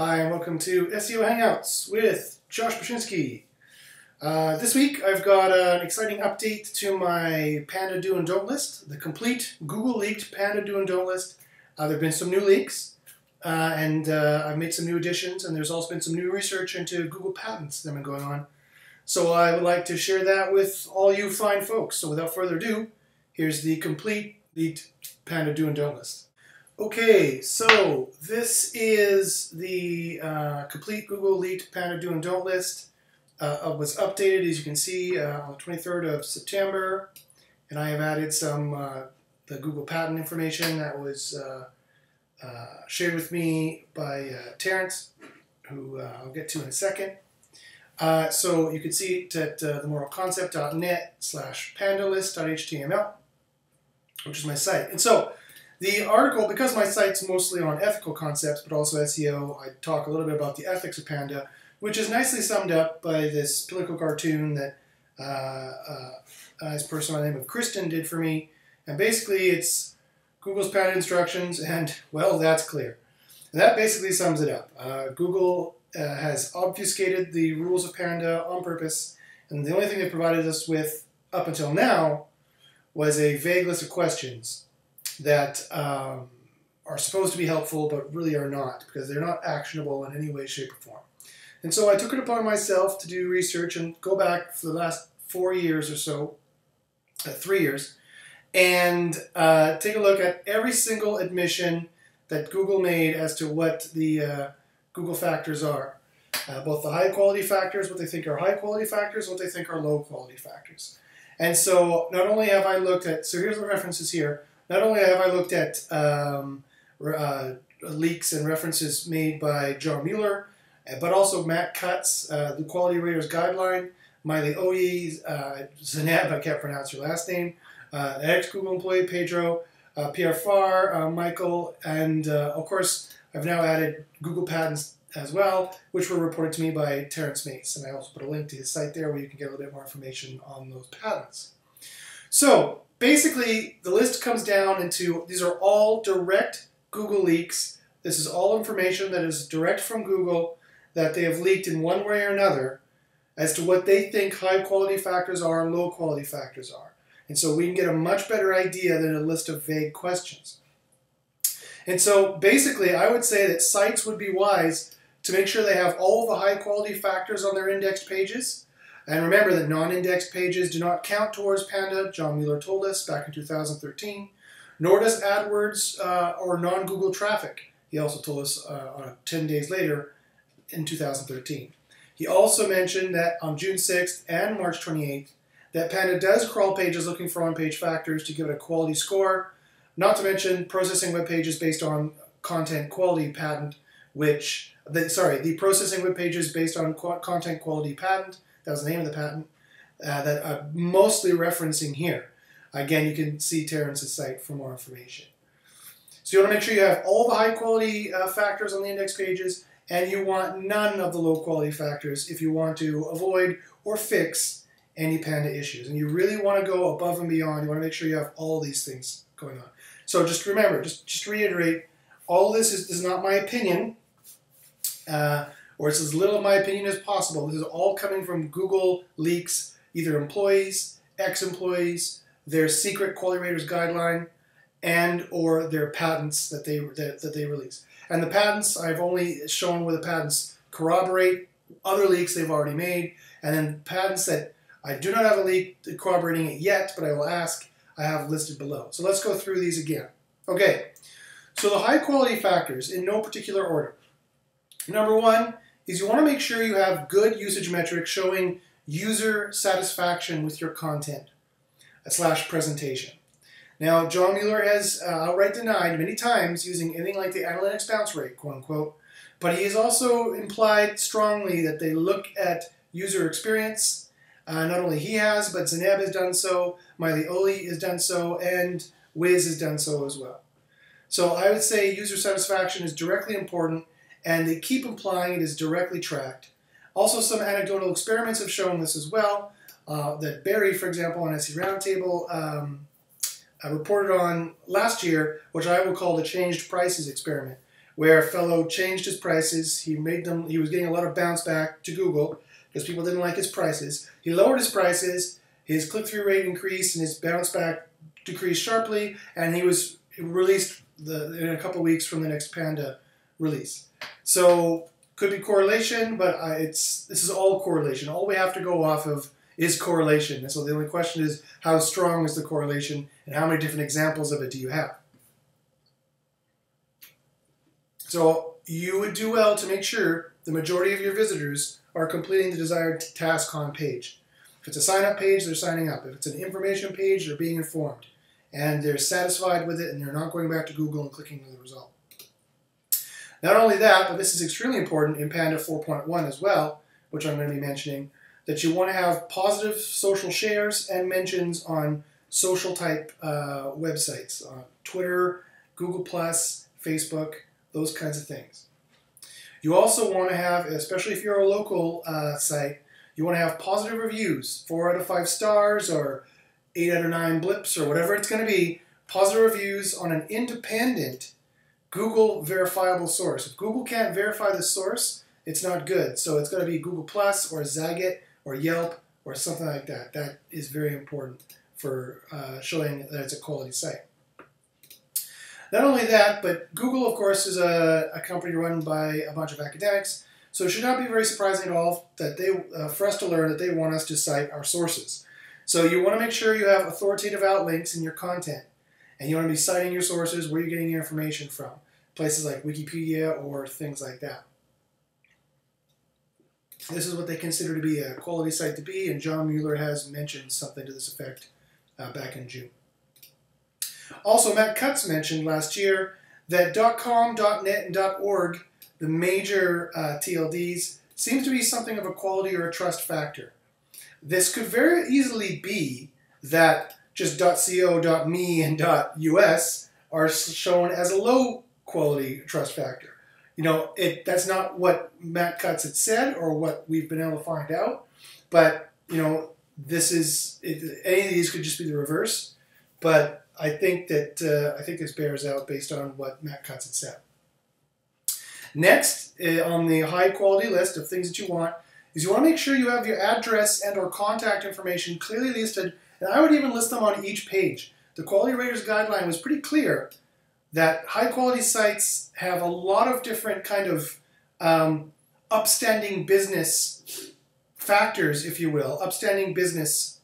Hi, and welcome to SEO Hangouts with Josh Bachynski. This week I've got an exciting update to my Panda Do and Don't list, the complete Google leaked Panda Do and Don't list. There have been some new leaks, and I've made some new additions, and there's also been some new research into Google patents that have been going on. So I would like to share that with all you fine folks. So without further ado, here's the complete leaked Panda Do and Don't list. Okay, so this is the complete Google leaked Panda Do and Don't list. Was updated, as you can see, on the 23rd of September, and I have added some the Google patent information that was shared with me by Terrence, who I'll get to in a second. So you can see it at themoralconcept.net/pandalist.html, which is my site. And so the article, because my site's mostly on ethical concepts, but also SEO, I talk a little bit about the ethics of Panda, which is nicely summed up by this political cartoon that this person by the name of Kristen did for me. And basically it's Google's patent instructions, and, well, that's clear. And that basically sums it up. Google has obfuscated the rules of Panda on purpose, and the only thing they provided us with up until now was a vague list of questions that are supposed to be helpful but really are not, because they're not actionable in any way, shape, or form. And so I took it upon myself to do research and go back for the last 4 years or so, 3 years, and take a look at every single admission that Google made as to what the Google factors are. Both the high quality factors, what they think are high quality factors, what they think are low quality factors. And so not only have I looked at, so here's the references here, not only have I looked at leaks and references made by John Mueller, but also Matt Cutts, the Quality Raters Guideline, Miley Oye, Zanab, I can't pronounce her last name, ex-Google employee Pedro, Pierre Farr, Michael, and of course I've now added Google patents as well, which were reported to me by Terrence Mace, and I also put a link to his site there where you can get a little bit more information on those patents. So basically, the list comes down into, these are all direct Google leaks. This is all information that is direct from Google that they have leaked in one way or another as to what they think high quality factors are and low quality factors are. And so we can get a much better idea than a list of vague questions. And so basically, I would say that sites would be wise to make sure they have all the high quality factors on their indexed pages. And remember that non-indexed pages do not count towards Panda. John Mueller told us back in 2013. Nor does AdWords or non-Google traffic. He also told us 10 days later in 2013. He also mentioned that on June 6th and March 28th that Panda does crawl pages looking for on-page factors to give it a quality score, not to mention processing web pages based on content quality patent, the processing web pages based on content quality patent, that was the name of the patent, that I'm mostly referencing here. Again, you can see Terrence's site for more information. So you want to make sure you have all the high quality factors on the index pages, and you want none of the low quality factors if you want to avoid or fix any Panda issues. And you really want to go above and beyond. You want to make sure you have all these things going on. So just remember, just reiterate, all this is not my opinion, or it's as little of my opinion as possible. This is all coming from Google leaks, either employees, ex-employees, their secret Quality Raters Guideline, and or their patents that they release. And the patents, I've only shown where the patents corroborate other leaks they've already made, and then patents that I do not have a leak corroborating it yet, but I will ask, I have listed below. So let's go through these again. Okay, so the high quality factors in no particular order. Number one is you want to make sure you have good usage metrics showing user satisfaction with your content / presentation. Now, John Mueller has outright denied many times using anything like the analytics bounce rate, quote unquote, but he has also implied strongly that they look at user experience. Not only he has, but Zanab has done so, Miley Oye has done so, and Wiz has done so as well. So I would say user satisfaction is directly important, and they keep implying it is directly tracked. Also, some anecdotal experiments have shown this as well. That Barry, for example, on SE Roundtable, reported on last year, which I would call the changed prices experiment, where a fellow changed his prices. He was getting a lot of bounce back to Google because people didn't like his prices. He lowered his prices, his click-through rate increased, and his bounce back decreased sharply, and he was released in a couple weeks from the next Panda release. So could be correlation, but this is all correlation. All we have to go off of is correlation. And so the only question is, how strong is the correlation, and how many different examples of it do you have? So you would do well to make sure the majority of your visitors are completing the desired task on page. If it's a sign-up page, they're signing up. If it's an information page, they're being informed. And they're satisfied with it, and they're not going back to Google and clicking on the result. Not only that, but this is extremely important in Panda 4.1 as well, which I'm going to be mentioning, that you want to have positive social shares and mentions on social type websites, Twitter, Google+, Facebook, those kinds of things. You also want to have, especially if you're a local site, you want to have positive reviews, 4 out of 5 stars or 8 out of 9 blips or whatever it's going to be, positive reviews on an independent Google verifiable source. If Google can't verify the source, it's not good. So it's got to be Google Plus or Zagat or Yelp or something like that. That is very important for showing that it's a quality site. Not only that, but Google, of course, is a company run by a bunch of academics, so it should not be very surprising at all that for us to learn that they want us to cite our sources. So you want to make sure you have authoritative outlinks in your content, and you want to be citing your sources, where you're getting your information from, places like Wikipedia or things like that. This is what they consider to be a quality site to be, and John Mueller has mentioned something to this effect back in June. Also, Matt Cutts mentioned last year that .com, .net, and .org, the major TLDs, seems to be something of a quality or a trust factor. This could very easily be that just .co, .me, and .us are shown as a low quality trust factor. You know, that's not what Matt Cutts had said or what we've been able to find out, but, you know, any of these could just be the reverse, but I think that this bears out based on what Matt Cutts had said. Next, on the high quality list of things that you want, is you want to make sure you have your address and or contact information clearly listed, and I would even list them on each page. The Quality Raters Guideline was pretty clear that high quality sites have a lot of different kind of upstanding business factors, if you will, upstanding business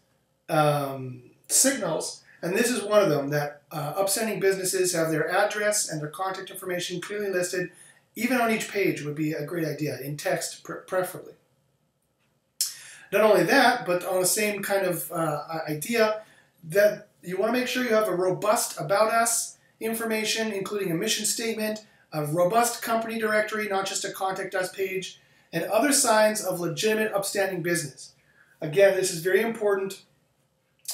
signals. And this is one of them, that upstanding businesses have their address and their contact information clearly listed, even on each page would be a great idea, in text preferably. Not only that, but on the same kind of idea, that you want to make sure you have a robust About Us information, including a mission statement, a robust company directory, not just a Contact Us page, and other signs of legitimate upstanding business. Again, this is very important,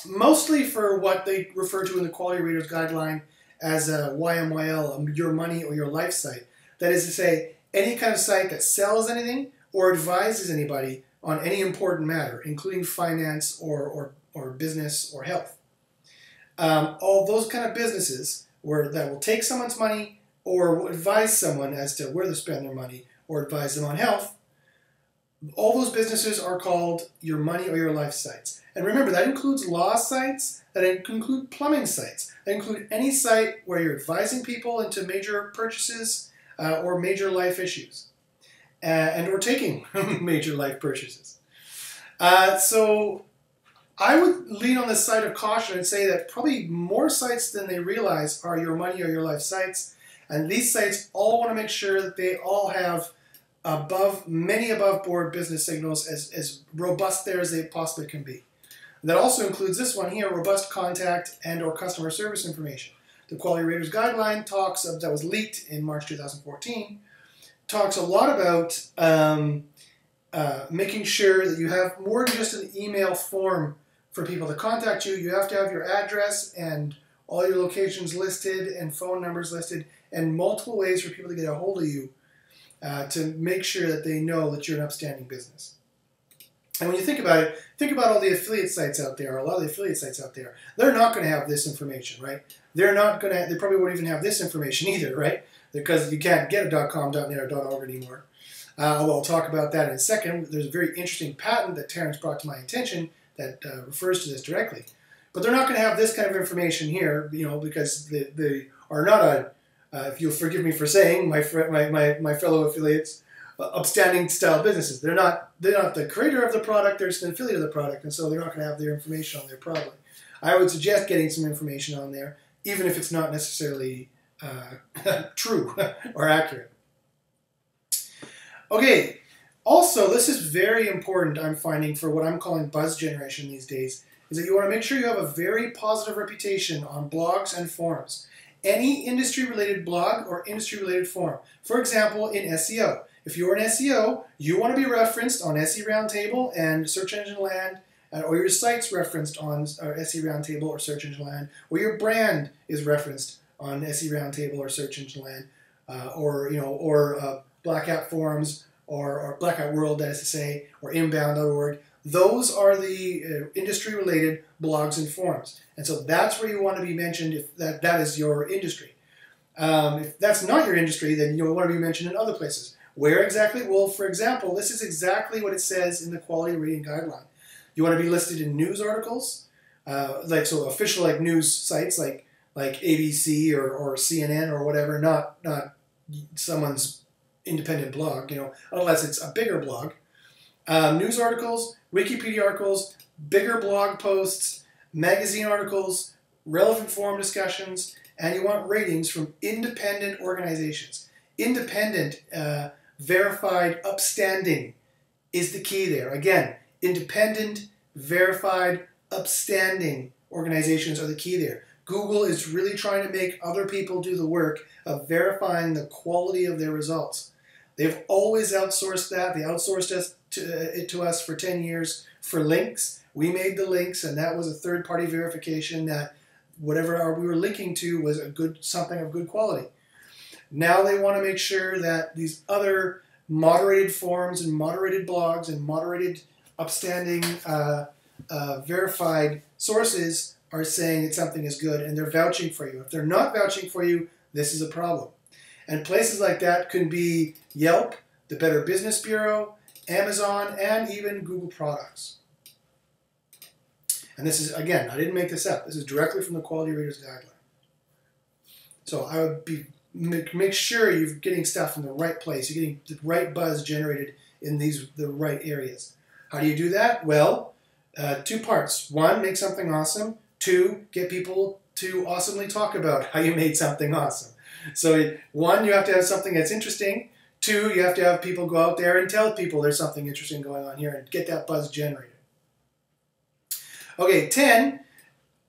mostly for what they refer to in the Quality Raters Guideline as a YMYL, your money or your life site. That is to say, any kind of site that sells anything or advises anybody on any important matter, including finance or business or health. All those kind of businesses that will take someone's money or will advise someone as to where to spend their money or advise them on health, all those businesses are called your money or your life sites. And remember, that includes law sites, that include plumbing sites, that include any site where you're advising people into major purchases or major life issues, and or taking major life purchases. So I would lean on the side of caution and say that probably more sites than they realize are your money or your life sites. And these sites all want to make sure that they all have many above board business signals, as robust there as they possibly can be. That also includes this one here, robust contact and or customer service information. The Quality Raters Guideline that was leaked in March 2014, talks a lot about making sure that you have more than just an email form for people to contact you. You have to have your address and all your locations listed and phone numbers listed and multiple ways for people to get a hold of you to make sure that they know that you're an upstanding business. And when you think about it, think about all the affiliate sites out there, or a lot of the affiliate sites out there. They're not going to have this information, right? They're not going to, they probably won't even have this information either, right? Because you can't get a .com, .net, or .org anymore. Although I'll talk about that in a second. There's a very interesting patent that Terrence brought to my attention that refers to this directly. But they're not going to have this kind of information here, you know, because they are not a, if you'll forgive me for saying, my fellow affiliates, upstanding style businesses. They're not the creator of the product, they're just an affiliate of the product, and so they're not going to have their information on there probably. I would suggest getting some information on there, even if it's not necessarily true or accurate. Okay, also this is very important, I'm finding, for what I'm calling buzz generation these days, is that you want to make sure you have a very positive reputation on blogs and forums. Any industry-related blog or industry-related forum. For example, in SEO. If you're an SEO, you want to be referenced on SE Roundtable and Search Engine Land, or your site's referenced on SE Roundtable or Search Engine Land, or your brand is referenced on SE Roundtable or Search Engine Land, or Black Hat Forums, or Black Hat World, that is to say, or inbound.org. Those are the industry-related blogs and forums. And so that's where you want to be mentioned if that is your industry. If that's not your industry, then you'll want to be mentioned in other places. Where exactly? Well, for example, this is exactly what it says in the quality rating guideline. You want to be listed in news articles, so official like news sites like ABC or CNN or whatever, not someone's independent blog, you know, unless it's a bigger blog. News articles, Wikipedia articles, bigger blog posts, magazine articles, relevant forum discussions, and you want ratings from independent organizations. Independent, verified, upstanding is the key there. Again, independent, verified, upstanding organizations are the key there. Google is really trying to make other people do the work of verifying the quality of their results. They've always outsourced that. They outsourced it to us for 10 years for links. We made the links, and that was a third-party verification that whatever we were linking to was something of good quality. Now they want to make sure that these other moderated forums and moderated blogs and moderated, upstanding, verified sources are saying that something is good, and they're vouching for you. If they're not vouching for you, this is a problem. And places like that can be Yelp, the Better Business Bureau, Amazon, and even Google products. And this is, again, I didn't make this up. This is directly from the Quality Raters Guideline. So I would make sure you're getting stuff in the right place. You're getting the right buzz generated in the right areas. How do you do that? Well, two parts. One, make something awesome. Two, get people to awesomely talk about how you made something awesome. So one, you have to have something that's interesting. Two, you have to have people go out there and tell people there's something interesting going on here and get that buzz generated. Okay, 10,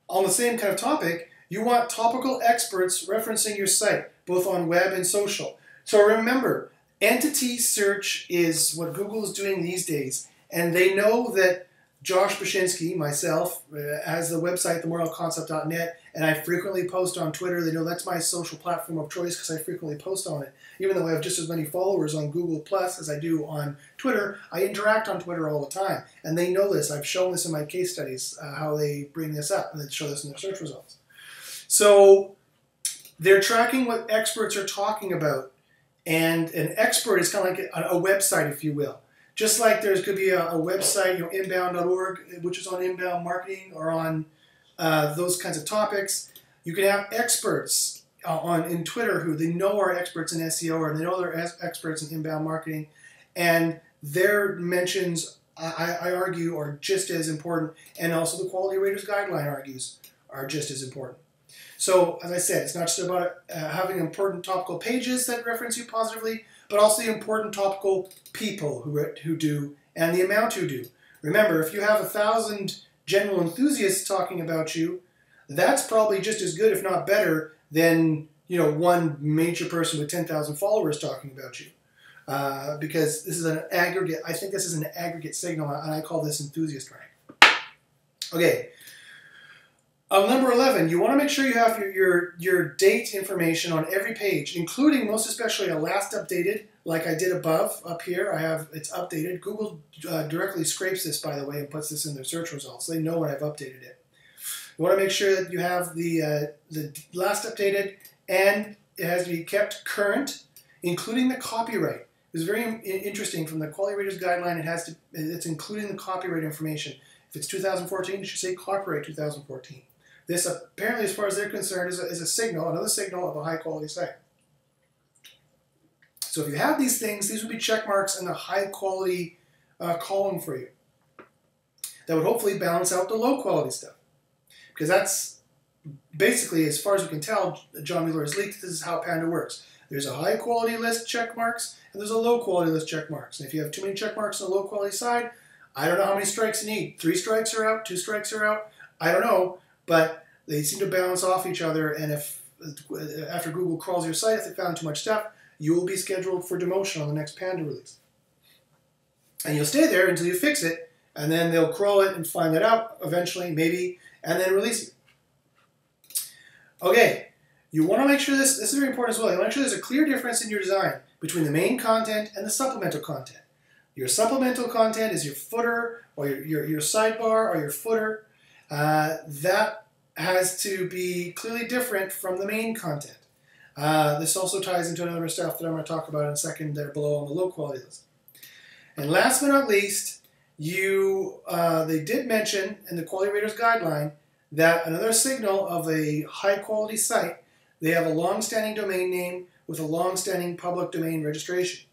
on the same kind of topic, you want topical experts referencing your site, both on web and social. So remember, entity search is what Google is doing these days, and they know that Josh Bachynski, myself, has the website, themoralconcept.net, and I frequently post on Twitter. They know that's my social platform of choice because I frequently post on it. Even though I have just as many followers on Google Plus as I do on Twitter, I interact on Twitter all the time. And they know this. I've shown this in my case studies, how they bring this up, and they show this in their search results. So they're tracking what experts are talking about. And an expert is kind of like a website, if you will. Just like there could be a website, you know, inbound.org, which is on inbound marketing or on those kinds of topics. You can have experts in Twitter who they know are experts in SEO or they know they're experts in inbound marketing, and their mentions, I argue, are just as important, and also the Quality Raters Guideline argues are just as important. So, as I said, it's not just about having important topical pages that reference you positively, but also the important topical people who do, and the amount who do. Remember, if you have 1,000 general enthusiasts talking about you, that's probably just as good, if not better, than one major person with 10,000 followers talking about you. Because this is an aggregate, I think this is an aggregate signal, and I call this enthusiast rank. Okay. Number 11, you want to make sure you have your date information on every page, including most especially a last updated, like I did above up here. It's updated. Google directly scrapes this, by the way, and puts this in their search results. They know when I've updated it. You want to make sure that you have the last updated, and it has to be kept current, including the copyright. It's very interesting from the Quality Raters Guideline. It's including the copyright information. If it's 2014, it should say copyright 2014. This apparently, as far as they're concerned, is a signal, another signal of a high quality site. So if you have these things, these would be check marks in the high quality column for you. That would hopefully balance out the low quality stuff. Because that's basically, as far as we can tell, John Mueller has leaked, this is how Panda works. There's a high quality list check marks, and there's a low quality list check marks. And if you have too many check marks on the low quality side, I don't know how many strikes you need. 3 strikes are out, 2 strikes are out, I don't know. But they seem to balance off each other, and if after Google crawls your site, if they found too much stuff, you will be scheduled for demotion on the next Panda release. And you'll stay there until you fix it, and then they'll crawl it and find that out eventually, maybe, and then release it. Okay, you want to make sure this is very important as well. You want to make sure there's a clear difference in your design between the main content and the supplemental content. Your supplemental content is your footer, or your sidebar, or your footer. That has to be clearly different from the main content. This also ties into another stuff that I'm going to talk about in a second there below on the low quality list. And last but not least, they did mention in the Quality Raters Guideline that another signal of a high quality site, they have a long-standing domain name with a long-standing public domain registration.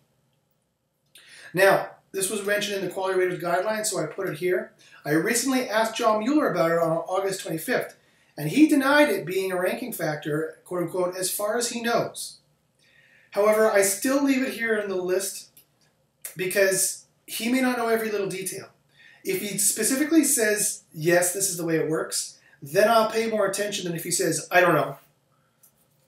Now, this was mentioned in the Quality Raters Guideline, so I put it here. I recently asked John Mueller about it on August 25th, and he denied it being a ranking factor, quote unquote, as far as he knows. However, I still leave it here in the list because he may not know every little detail. If he specifically says, yes, this is the way it works, then I'll pay more attention than if he says, I don't know.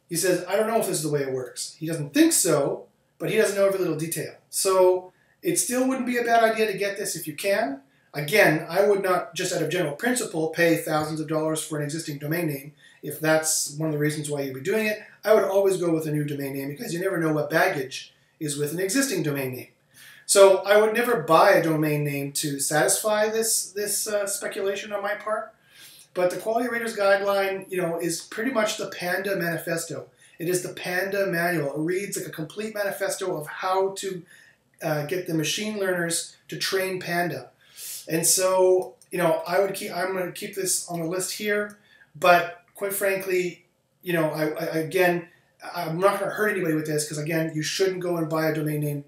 He says, I don't know if this is the way it works. He doesn't think so, but he doesn't know every little detail. So it still wouldn't be a bad idea to get this if you can. Again, I would not, just out of general principle, pay thousands of dollars for an existing domain name. If that's one of the reasons why you'd be doing it, I would always go with a new domain name because you never know what baggage is with an existing domain name. So I would never buy a domain name to satisfy this speculation on my part. But the Quality Raters Guideline, is pretty much the Panda Manifesto. It is the Panda Manual. It reads like a complete manifesto of how to get the machine learners to train Panda. And so, I'm going to keep this on the list here. But quite frankly, again, I'm not going to hurt anybody with this because, again, you shouldn't go and buy a domain name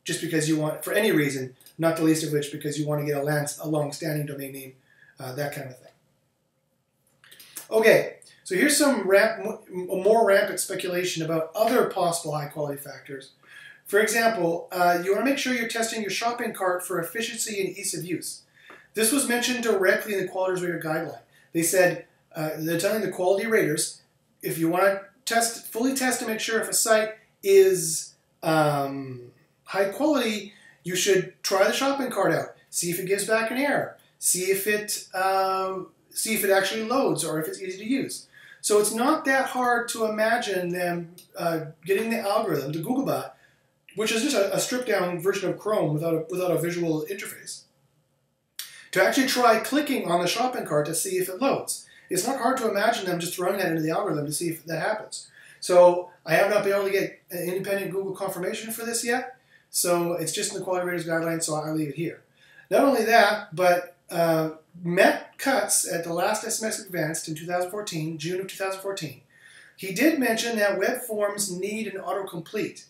just because you want, for any reason, not the least of which because you want to get a long-standing domain name, that kind of thing. Okay, so here's some more rampant speculation about other possible high-quality factors. For example, you want to make sure you're testing your shopping cart for efficiency and ease of use. This was mentioned directly in the Quality Rater Guideline. They said, they're telling the quality raters, if you want to fully test to make sure if a site is high quality, you should try the shopping cart out. See if it gives back an error. See if it actually loads or if it's easy to use. So it's not that hard to imagine them getting the algorithm, the Googlebot, which is just a stripped-down version of Chrome without a visual interface, to actually try clicking on the shopping cart to see if it loads. It's not hard to imagine them just throwing that into the algorithm to see if that happens. So I have not been able to get an independent Google confirmation for this yet, so it's just in the Quality Raters Guideline, so I'll leave it here. Not only that, but Matt Cutts at the last SMS Advanced in 2014, June of 2014, he did mention that web forms need an autocomplete.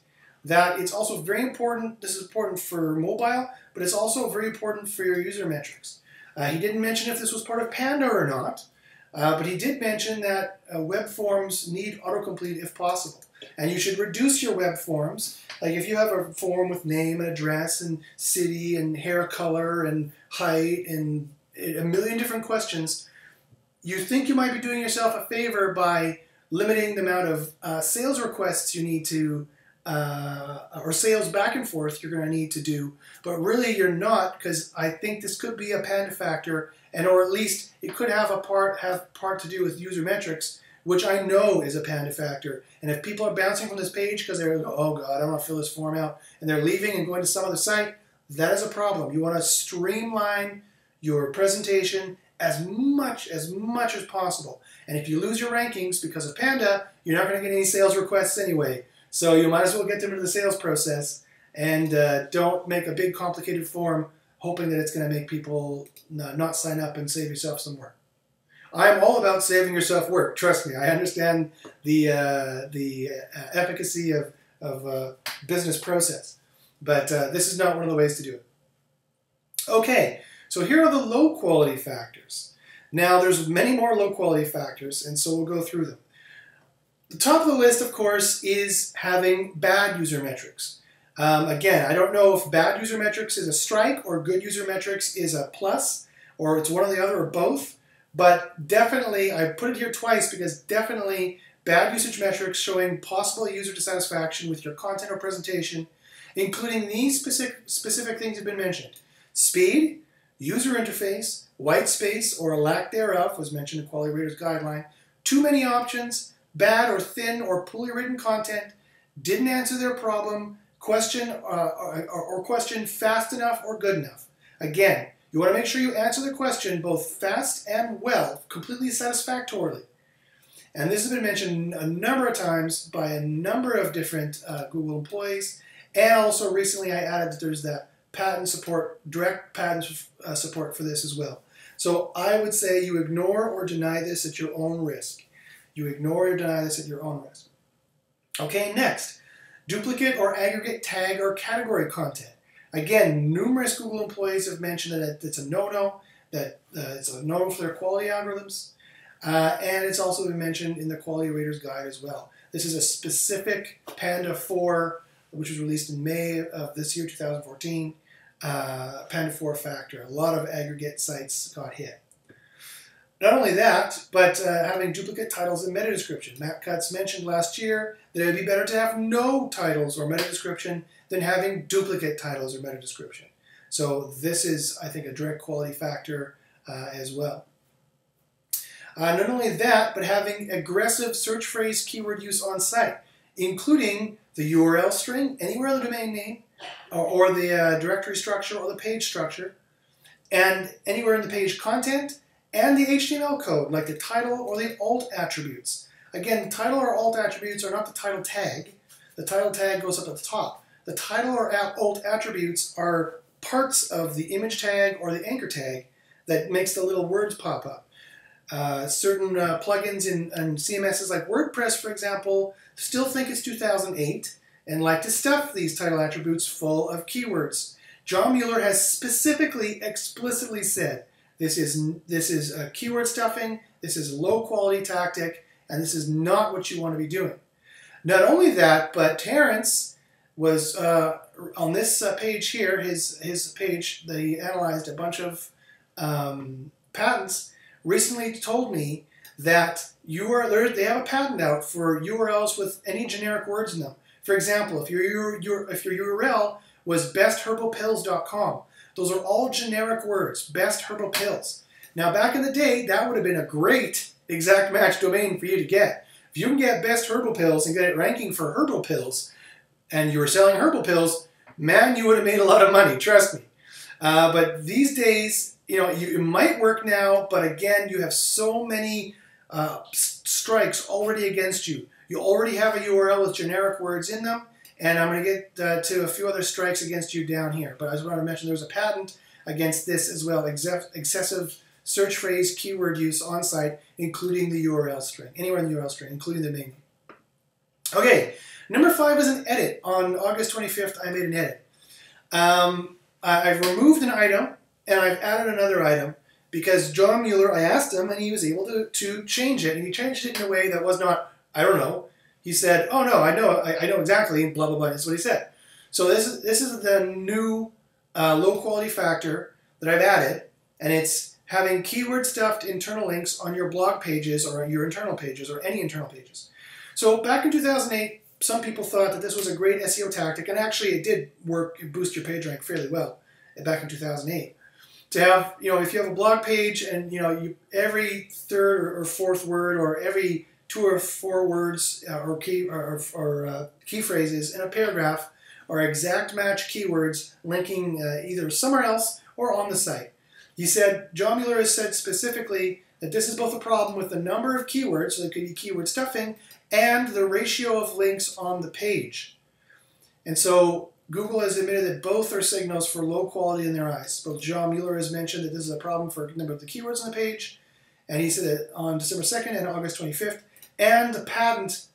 That it's also very important, this is important for mobile, but it's also very important for your user metrics. He didn't mention if this was part of Panda or not, but he did mention that web forms need autocomplete if possible. And you should reduce your web forms. Like if you have a form with name and address and city and hair color and height and a million different questions, you think you might be doing yourself a favor by limiting the amount of sales requests you need to or sales back and forth you're going to need to do, but really you're not, because I think this could be a Panda factor, and or at least it could have part to do with user metrics, which I know is a Panda factor. And if people are bouncing from this page because they're, oh God, I don't want to fill this form out, and they're leaving and going to some other site, that is a problem. You want to streamline your presentation as much as possible. And if you lose your rankings because of Panda, you're not going to get any sales requests anyway. So you might as well get them into the sales process, and don't make a big complicated form hoping that it's going to make people not sign up and save yourself some work. I'm all about saving yourself work. Trust me, I understand the efficacy of business process, but this is not one of the ways to do it. Okay, so here are the low quality factors. Now there's many more low quality factors, and so we'll go through them. The top of the list, of course, is having bad user metrics. Again, I don't know if bad user metrics is a strike or good user metrics is a plus, or it's one or the other or both. But definitely, I put it here twice because definitely bad usage metrics showing possible user dissatisfaction with your content or presentation, including these specific things have been mentioned. Speed, user interface, white space or a lack thereof was mentioned in Quality Rater's Guideline, too many options, bad or thin or poorly written content, didn't answer their problem, question or question fast enough or good enough. Again, you want to make sure you answer the question both fast and well, completely satisfactorily. And this has been mentioned a number of times by a number of different Google employees. And also recently I added that there's that patent support, direct patent support for this as well. So I would say you ignore or deny this at your own risk. You ignore or deny this at your own risk. Okay, next, duplicate or aggregate tag or category content. Again, numerous Google employees have mentioned that it's a no-no, that it's a no for their quality algorithms, and it's also been mentioned in the Quality Rater's Guide as well. This is a specific Panda 4, which was released in May of this year, 2014, Panda 4 factor. A lot of aggregate sites got hit. Not only that, but having duplicate titles and meta description. Matt Cutts mentioned last year that it would be better to have no titles or meta description than having duplicate titles or meta description. So this is, I think, a direct quality factor as well. Not only that, but having aggressive search phrase keyword use on site, including the URL string, anywhere in the domain name, or the directory structure or the page structure, and anywhere in the page content, and the HTML code, like the title or the alt attributes. Again, title or alt attributes are not the title tag. The title tag goes up at the top. The title or alt attributes are parts of the image tag or the anchor tag that makes the little words pop up. Certain plugins and CMSs like WordPress, for example, still think it's 2008 and like to stuff these title attributes full of keywords. John Mueller has specifically, explicitly said, this is keyword stuffing, this is a low quality tactic, and this is not what you want to be doing. Not only that, but Terrence was, on this page here, his page that he analyzed a bunch of patents, recently told me that they have a patent out for URLs with any generic words in them. For example, if your URL was bestherbopills.com, those are all generic words, best herbal pills. Now, back in the day, that would have been a great exact match domain for you to get. If you can get best herbal pills and get it ranking for herbal pills, and you were selling herbal pills, man, you would have made a lot of money, trust me. But these days, it might work now, but again, you have so many strikes already against you. You already have a URL with generic words in them, and I'm going to get to a few other strikes against you down here. But I just want to mention there's a patent against this as well, excessive search phrase keyword use on site, including the URL string, anywhere in the URL string, including the main. Okay, number 5 is an edit. On August 25th, I made an edit. I've removed an item, and I've added another item, because John Mueller, I asked him, and he was able to change it, and he changed it in a way that was not, I don't know. He said, oh no, I know exactly, blah, blah, blah, that's what he said. So this is the new low quality factor that I've added, and it's having keyword stuffed internal links on your blog pages or your internal pages or any internal pages. So back in 2008, some people thought that this was a great SEO tactic, and actually it did work, boost your page rank fairly well back in 2008. To have, if you have a blog page and, every third or fourth word or every 2 or 4 words or key phrases in a paragraph are exact match keywords linking either somewhere else or on the site. John Mueller has said specifically that this is both a problem with the number of keywords, so there could be keyword stuffing, and the ratio of links on the page. And so Google has admitted that both are signals for low quality in their eyes. Both John Mueller has mentioned that this is a problem for a number of the keywords on the page, and he said that on December 2nd and August 25th, and the patent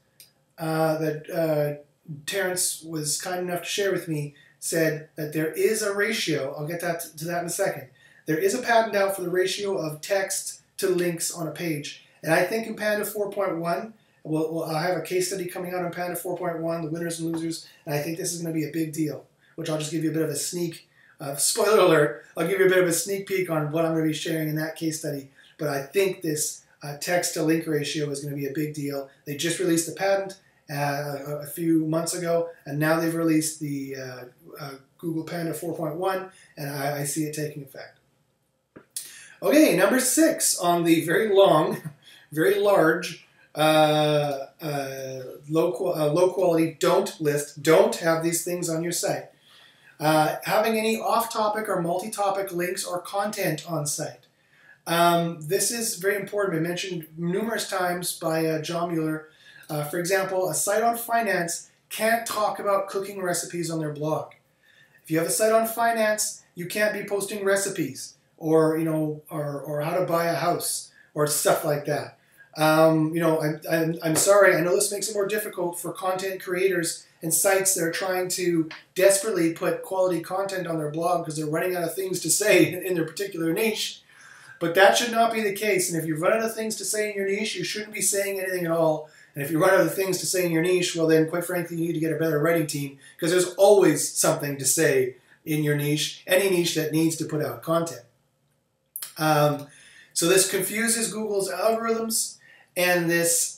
that Terrence was kind enough to share with me said that there is a ratio, I'll get to that in a second, there is a patent out for the ratio of text to links on a page. And I think in Panda 4.1, I'll have a case study coming out on Panda 4.1, the winners and losers, and I think this is going to be a big deal, which I'll just give you a bit of a sneak, spoiler alert, I'll give you a bit of a sneak peek on what I'm going to be sharing in that case study. But I think this text to link ratio is going to be a big deal. They just released the patent a few months ago, and now they've released the Google Panda 4.1, and I see it taking effect. Okay, number 6 on the very long, very large, low quality don't list, don't have these things on your site. Having any off-topic or multi-topic links or content on site. This is very important. Been mentioned numerous times by John Mueller. For example, a site on finance can't talk about cooking recipes on their blog. If you have a site on finance, you can't be posting recipes or or how to buy a house or stuff like that. I'm sorry. I know this makes it more difficult for content creators and sites that are trying to desperately put quality content on their blog because they're running out of things to say in their particular niche. But that should not be the case. And if you run out of things to say in your niche, you shouldn't be saying anything at all. And if you run out of things to say in your niche, well then, quite frankly, you need to get a better writing team because there's always something to say in your niche, any niche that needs to put out content. So this confuses Google's algorithms, and this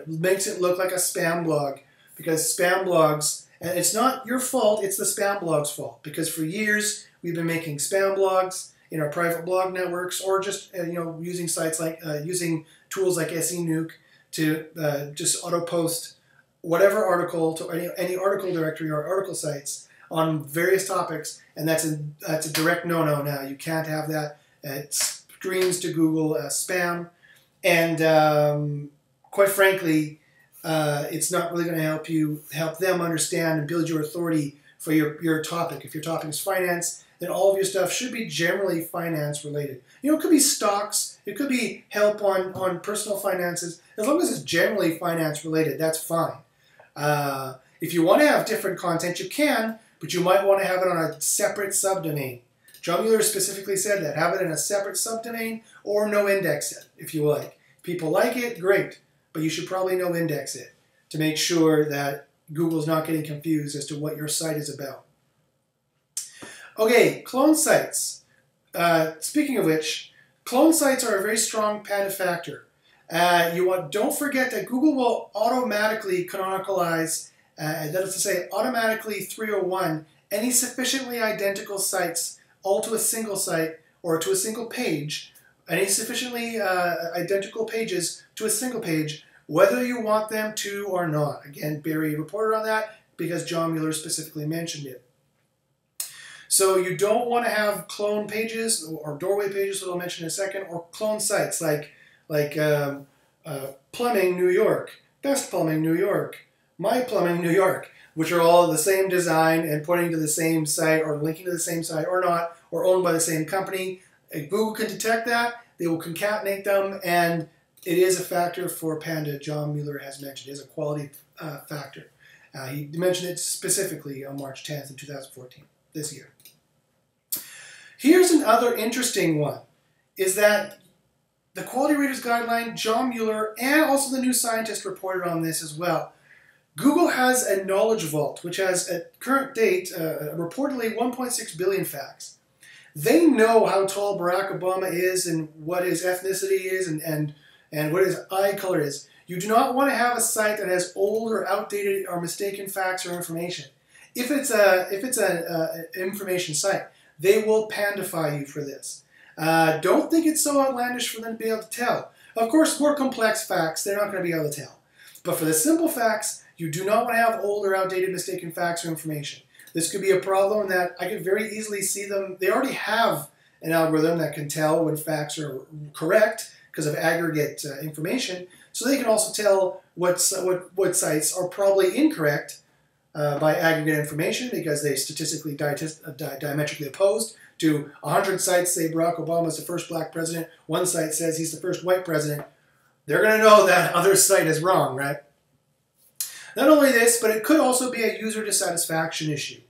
makes it look like a spam blog, because spam blogs, and it's not your fault, it's the spam blog's fault, because for years we've been making spam blogs in our private blog networks, or just using sites like using tools like SENuke to just auto post whatever article to any article directory or article sites on various topics, and that's a direct no-no now. You can't have that. It screams to Google spam, and quite frankly, it's not really going to help them understand and build your authority for your topic. If your topic is finance, then all of your stuff should be generally finance related. It could be stocks, it could be help on personal finances. As long as it's generally finance related, that's fine. If you want to have different content, you can, but you might want to have it on a separate subdomain. John Mueller specifically said that. Have it in a separate subdomain or no index it, if you like. If people like it, great, but you should probably no index it to make sure that Google's not getting confused as to what your site is about. Okay, clone sites. Speaking of which, clone sites are a very strong Panda factor. Don't forget that Google will automatically canonicalize, that is to say, automatically 301 any sufficiently identical sites all to a single site or to a single page, any sufficiently identical pages to a single page, whether you want them to or not. Again, Barry reported on that because John Mueller specifically mentioned it. So you don't want to have clone pages or doorway pages, that I'll mention in a second, or clone sites like Plumbing New York, Best Plumbing New York, My Plumbing New York, which are all the same design and pointing to the same site or linking to the same site or not, or owned by the same company. If Google can detect that, they will concatenate them, and it is a factor for Panda. John Mueller has mentioned it is a quality factor. He mentioned it specifically on March 10th in 2014, this year. Here's another interesting one, is that the Quality Raters Guideline, John Mueller, and also the New Scientist reported on this as well. Google has a knowledge vault, which has, at current date, reportedly 1.6 billion facts. They know how tall Barack Obama is and what his ethnicity is and what his eye color is. You do not want to have a site that has old or outdated or mistaken facts or information. If it's an information site, they will pandify you for this. Don't think it's so outlandish for them to be able to tell. Of course, more complex facts, they're not going to be able to tell. But for the simple facts, you do not want to have old or outdated mistaken facts or information. This could be a problem that I could very easily see them. They already have an algorithm that can tell when facts are correct because of aggregate information. So they can also tell what sites are probably incorrect by aggregate information because they statistically diametrically opposed. To 100 sites say Barack Obama is the first black president, one site says he's the first white president. They're going to know that other site is wrong, right? Not only this, but it could also be a user dissatisfaction issue.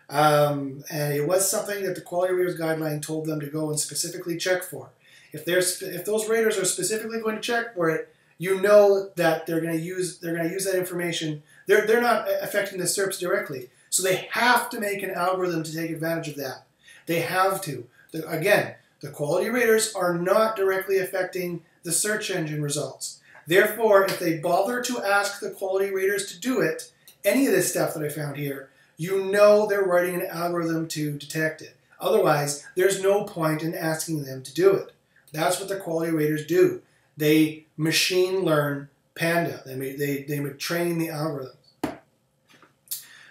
And it was something that the Quality Raters Guideline told them to go and specifically check for. If those raters are specifically going to check for it, you know that they're going to use that information. They're not affecting the SERPs directly, so they have to make an algorithm to take advantage of that. They have to. Again, the quality raters are not directly affecting the search engine results. Therefore, if they bother to ask the quality raters to do it, any of this stuff that I found here, you know they're writing an algorithm to detect it. Otherwise, there's no point in asking them to do it. That's what the quality raters do. They machine learn Panda. They train the algorithms.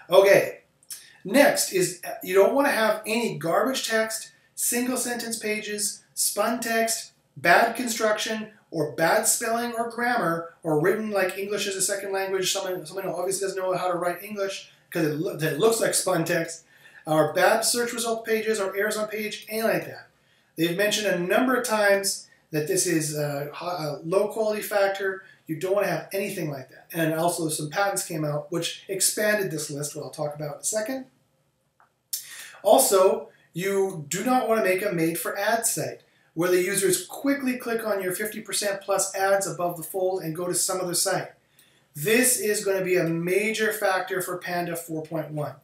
Okay. Next is you don't want to have any garbage text, single sentence pages, spun text, bad construction, or bad spelling or grammar, or written like English as a second language. Someone who obviously doesn't know how to write English because it looks like spun text, or bad search result pages, or errors on page, anything like that. They've mentioned a number of times that this is a low quality factor. You don't want to have anything like that. And also some patents came out which expanded this list, what I'll talk about in a second. Also, you do not want to make a made-for-ad site where the users quickly click on your 50% plus ads above the fold and go to some other site. This is going to be a major factor for Panda 4.1.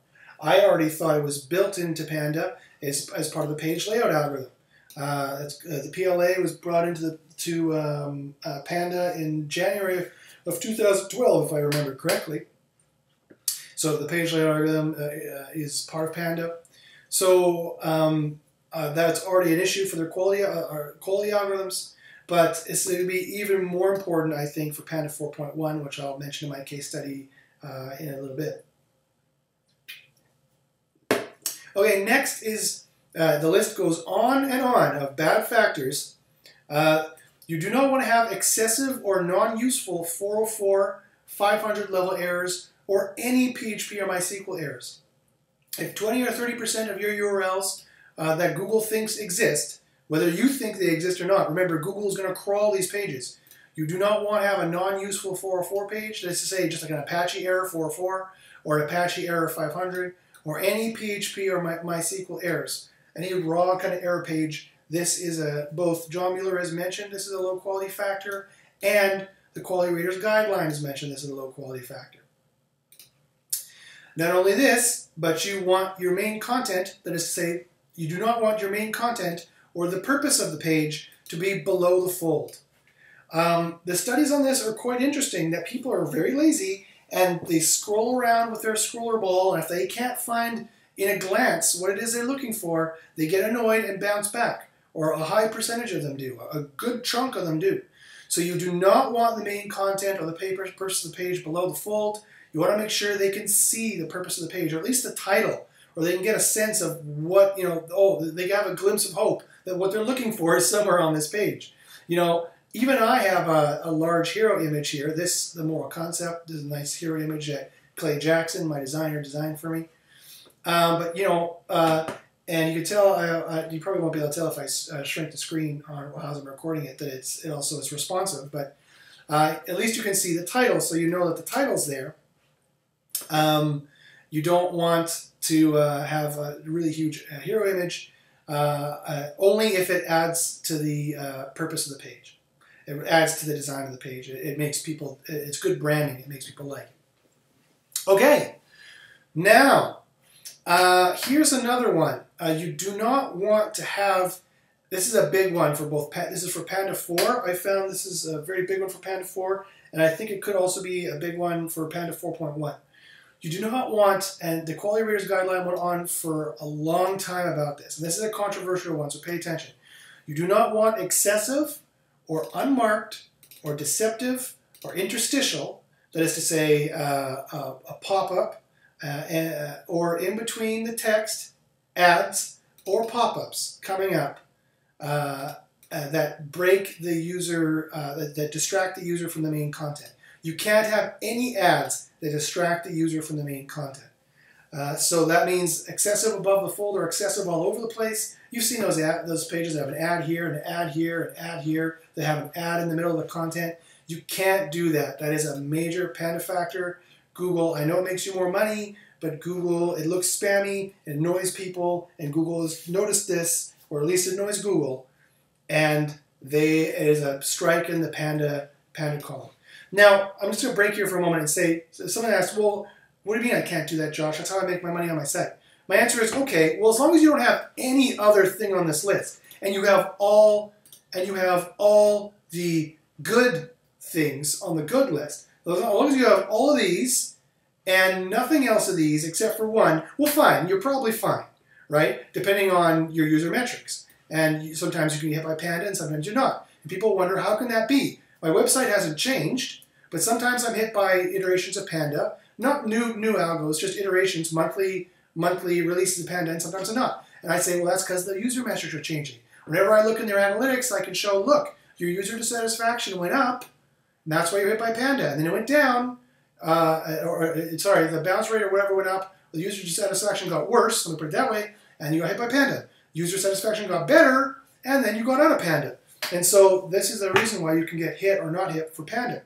I already thought it was built into Panda as part of the page layout algorithm. The PLA was brought into Panda in January of 2012, if I remember correctly. So the page layout algorithm is part of Panda. So that's already an issue for their quality algorithms, but it's going to be even more important, I think, for Panda 4.1, which I'll mention in my case study in a little bit. Okay, next is the list goes on and on of bad factors. You do not want to have excessive or non-useful 404, 500 level errors, or any PHP or MySQL errors. If 20 or 30% of your URLs that Google thinks exist, whether you think they exist or not, remember Google is going to crawl these pages. You do not want to have a non-useful 404 page, that's to say just like an Apache error 404 or an Apache error 500 or any PHP or MySQL errors. Any raw kind of error page, this is both John Mueller has mentioned this is a low quality factor, and the Quality Raters Guideline has mentioned this is a low quality factor. Not only this, but you want your main content, that is to say, you do not want your main content or the purpose of the page to be below the fold. The studies on this are quite interesting, that people are very lazy and they scroll around with their scroller ball, and if they can't find in a glance what it is they're looking for, they get annoyed and bounce back, or a high percentage of them do, a good chunk of them do. So you do not want the main content or the purpose of the page below the fold. You want to make sure they can see the purpose of the page, or at least the title, or they can get a sense of what, they have a glimpse of hope that what they're looking for is somewhere on this page. Even I have a large hero image here. This, the moral concept, this is a nice hero image that Clay Jackson, my designer, designed for me. And you can tell, you probably won't be able to tell if I shrink the screen on as I'm recording it, that it also is responsive, but at least you can see the title, so you know that the title's there. You don't want to have a really huge hero image, only if it adds to the purpose of the page. It adds to the design of the page. It makes people, it's good branding. It makes people like it. Okay, now, here's another one. You do not want to have, this is a big one for both, this is for Panda 4. I found this is a very big one for Panda 4, and I think it could also be a big one for Panda 4.1. You do not want, and the Quality Raters Guideline went on for a long time about this, and this is a controversial one, so pay attention. You do not want excessive or unmarked or deceptive or interstitial, that is to say a pop-up or in between the text, ads or pop-ups coming up that break the user, that distract the user from the main content. You can't have any ads that distract the user from the main content. So that means excessive above the fold or excessive all over the place. You've seen those pages that have an ad here, an ad here, an ad here. They have an ad in the middle of the content. You can't do that. That is a major Panda factor. Google, I know it makes you more money, but Google, it looks spammy, it annoys people, and Google has noticed this, or at least it annoys Google, and it is a strike in the Panda column. Now, I'm just going to break here for a moment and say, someone asked, well, what do you mean I can't do that, Josh? That's how I make my money on my site. My answer is, okay, well, as long as you don't have any other thing on this list, and you have all the good things on the good list, as long as you have all of these and nothing else of these except for one, well, fine, you're probably fine, right? Depending on your user metrics. And sometimes you can get hit by Panda and sometimes you're not. And people wonder, how can that be? My website hasn't changed, but sometimes I'm hit by iterations of Panda, not new algos, just iterations, monthly releases of Panda, and sometimes I'm not. And I say, well, that's because the user metrics are changing. Whenever I look in their analytics, I can show, look, your user dissatisfaction went up, and that's why you're hit by Panda. And then it went down, sorry, the bounce rate or whatever went up, the user dissatisfaction got worse, let me put it that way, and you got hit by Panda. User satisfaction got better, and then you got out of Panda. And so this is the reason why you can get hit or not hit for Panda.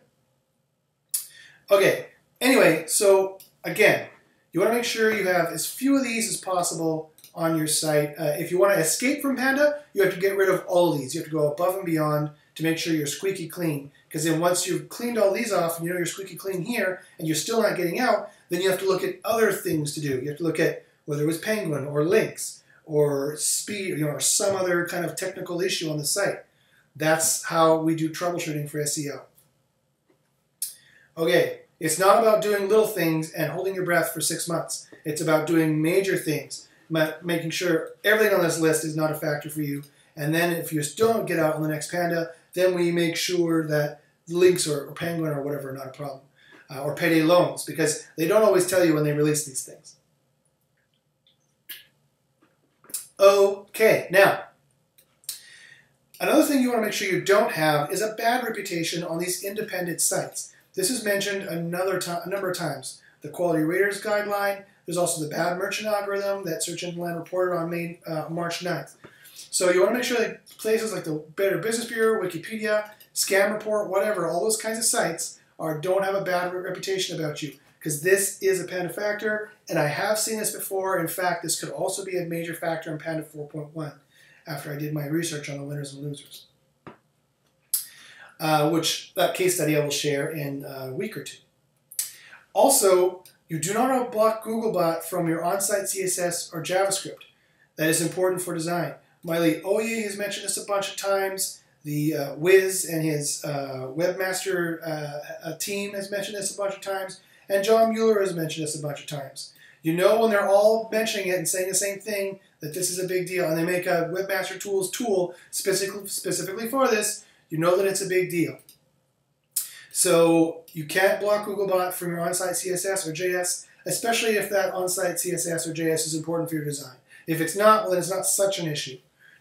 Okay, anyway, so again, you want to make sure you have as few of these as possible on your site. If you want to escape from Panda, you have to get rid of all of these. You have to go above and beyond to make sure you're squeaky clean. Because then once you've cleaned all these off and you know you're squeaky clean here and you're still not getting out, then you have to look at other things to do. You have to look at whether it was Penguin or links or speed, or some other kind of technical issue on the site. That's how we do troubleshooting for SEO. Okay, it's not about doing little things and holding your breath for 6 months. It's about doing major things, making sure everything on this list is not a factor for you. And then if you still don't get out on the next Panda, then we make sure that links or Penguin or whatever are not a problem. Or payday loans, because they don't always tell you when they release these things. Okay, now, another thing you want to make sure you don't have is a bad reputation on these independent sites. This is mentioned a number of times. The Quality Raters Guideline, there's also the bad merchant algorithm that Search Engine Land reported on March 9th. So you want to make sure that places like the Better Business Bureau, Wikipedia, Scam Report, whatever, all those kinds of sites don't have a bad reputation about you, because this is a Panda factor, and I have seen this before. In fact, this could also be a major factor in Panda 4.1 after I did my research on the winners and losers, which that case study I will share in a week or two. Also, you do not want to block Googlebot from your on-site CSS or JavaScript. That is important for design. Miley Oye has mentioned this a bunch of times. The Wiz and his webmaster team has mentioned this a bunch of times. And John Mueller has mentioned this a bunch of times. You know when they're all mentioning it and saying the same thing, that this is a big deal, and they make a Webmaster Tools tool specifically for this, you know that it's a big deal. So you can't block Googlebot from your on-site CSS or JS, especially if that on-site CSS or JS is important for your design. If it's not, well, then it's not such an issue.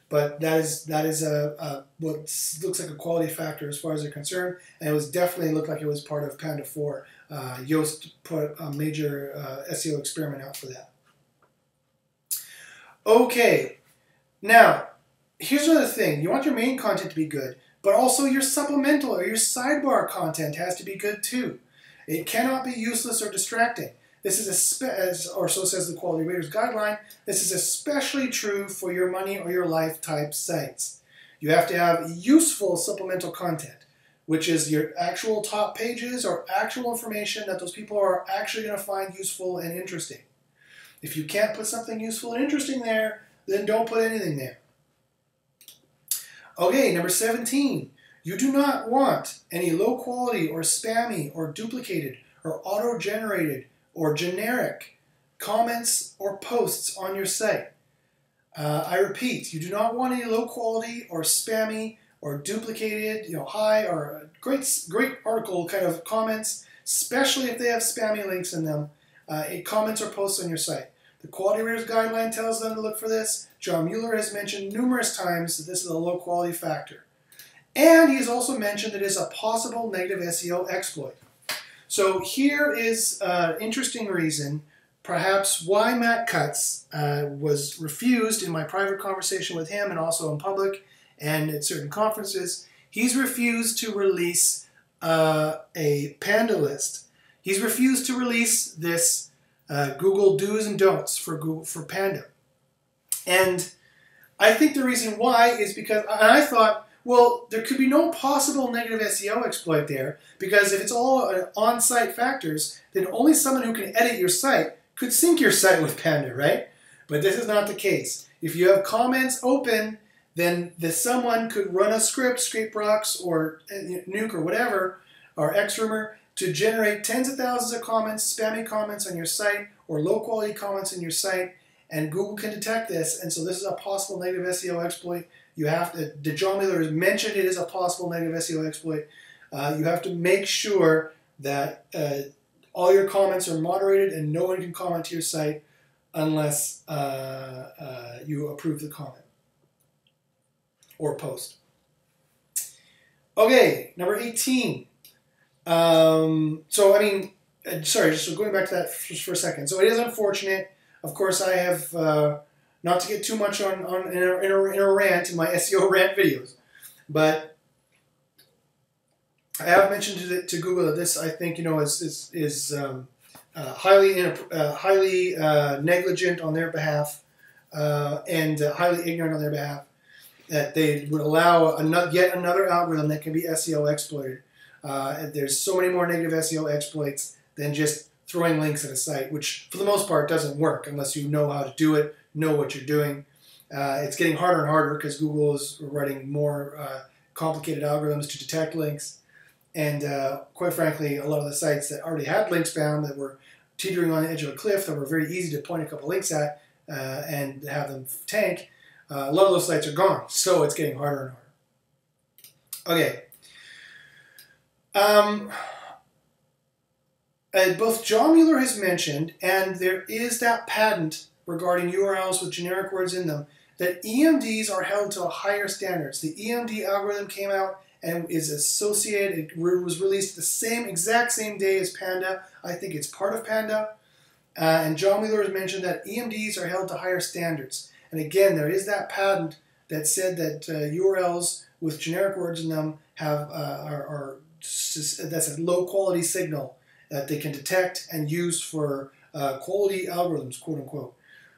But that is what looks like a quality factor as far as they're concerned, and it was definitely looked like it was part of Panda 4. Yoast put a major SEO experiment out for that. Okay, now here's another thing. You want your main content to be good, but also your supplemental or your sidebar content has to be good too. It cannot be useless or distracting. This is, or so says the Quality Raters Guideline, this is especially true for your money or your life type sites. You have to have useful supplemental content, which is your actual top pages or actual information that those people are actually going to find useful and interesting. If you can't put something useful and interesting there, then don't put anything there. Okay, number 17. You do not want any low quality or spammy or duplicated or auto-generated or generic comments or posts on your site. I repeat, you do not want any low quality or spammy or duplicated, high or great article kind of comments, especially if they have spammy links in them, comments or posts on your site. The Quality Raters Guideline tells them to look for this. John Mueller has mentioned numerous times that this is a low quality factor. And he has also mentioned that it is a possible negative SEO exploit. So here is an interesting reason, perhaps, why Matt Cutts was refused in my private conversation with him and also in public and at certain conferences. He's refused to release a Panda list. He's refused to release this Google do's and don'ts for Panda. And I think the reason why is because I thought, well, there could be no possible negative SEO exploit there, because if it's all on-site factors, then only someone who can edit your site could sync your site with Panda, right? But this is not the case. If you have comments open, then someone could run a script, ScrapeRocks or Nuke or whatever, or Xrumor, to generate tens of thousands of comments, spammy comments on your site, or low-quality comments on your site, and Google can detect this, and so this is a possible negative SEO exploit. You have to, John Mueller has mentioned it is a possible negative SEO exploit. You have to make sure that all your comments are moderated and no one can comment to your site unless you approve the comment or post. Okay, number 18. So, I mean, sorry, just going back to that just for a second. So it is unfortunate. Of course, I have, not to get too much in a rant in my SEO rant videos, but I have mentioned to Google that this, I think, is highly negligent on their behalf and highly ignorant on their behalf, that they would allow yet another algorithm that can be SEO exploited. There's so many more negative SEO exploits than just throwing links at a site, which for the most part doesn't work unless you know how to do it, know what you're doing. It's getting harder and harder because Google is writing more complicated algorithms to detect links. And quite frankly, a lot of the sites that already had link spam, that were teetering on the edge of a cliff, that were very easy to point a couple links at and have them tank, a lot of those sites are gone. So it's getting harder and harder. Okay. Both John Mueller has mentioned, and there is that patent regarding URLs with generic words in them, that EMDs are held to higher standards. The EMD algorithm came out and is associated, it was released the exact same day as Panda. I think it's part of Panda. And John Mueller has mentioned that EMDs are held to higher standards. And again, there is that patent that said that URLs with generic words in them that's a low quality signal that they can detect and use for quality algorithms, quote unquote.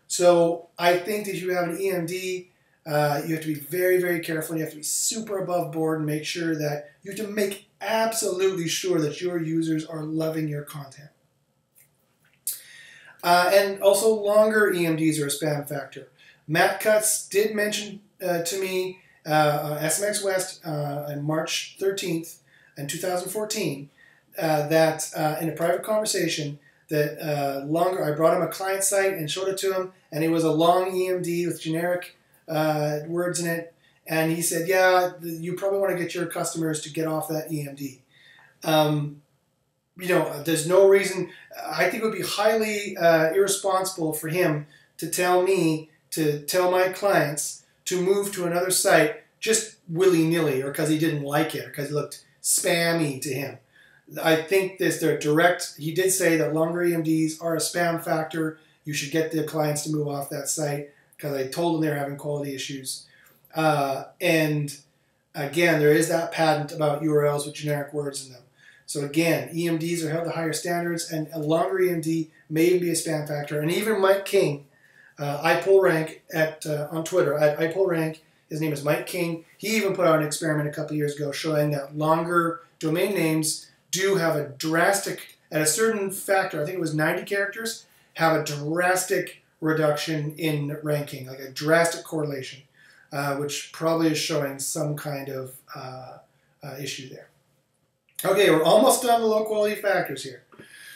So I think that if you have an EMD, you have to be very, very careful. You have to be super above board and make sure that you have to make absolutely sure that your users are loving your content. And also longer EMDs are a spam factor. Matt Cutts did mention to me on SMX West on March 13th in 2014 that in a private conversation that I brought him a client site and showed it to him, and it was a long EMD with generic words in it, and he said, yeah, you probably want to get your customers to get off that EMD. There's no reason. I think it would be highly irresponsible for him to tell me to tell my clients to move to another site just willy-nilly, or because he didn't like it, or because it looked spammy to him. I think they're direct. He did say that longer EMDs are a spam factor. You should get the clients to move off that site, because I told them they're having quality issues. And again, there is that patent about URLs with generic words in them. So again, EMDs are held to higher standards, and a longer EMD may even be a spam factor. And even Mike King, iPullRank on Twitter, at iPullRank, his name is Mike King, he even put out an experiment a couple of years ago showing that longer domain names do have a drastic, at a certain factor, I think it was 90 characters, have a drastic reduction in ranking, like a drastic correlation, which probably is showing some kind of issue there. Okay, we're almost done the low quality factors here.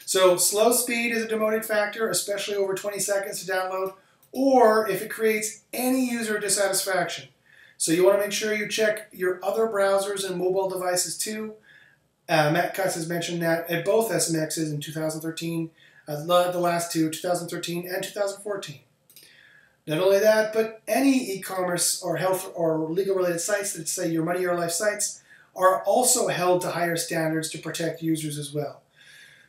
So slow speed is a demoting factor, especially over 20 seconds to download, or if it creates any user dissatisfaction. So you want to make sure you check your other browsers and mobile devices too. Matt Cutts has mentioned that at both SMXs in 2013, the last two, 2013 and 2014. Not only that, but any e-commerce or health or legal-related sites that say your money or life sites are also held to higher standards to protect users as well.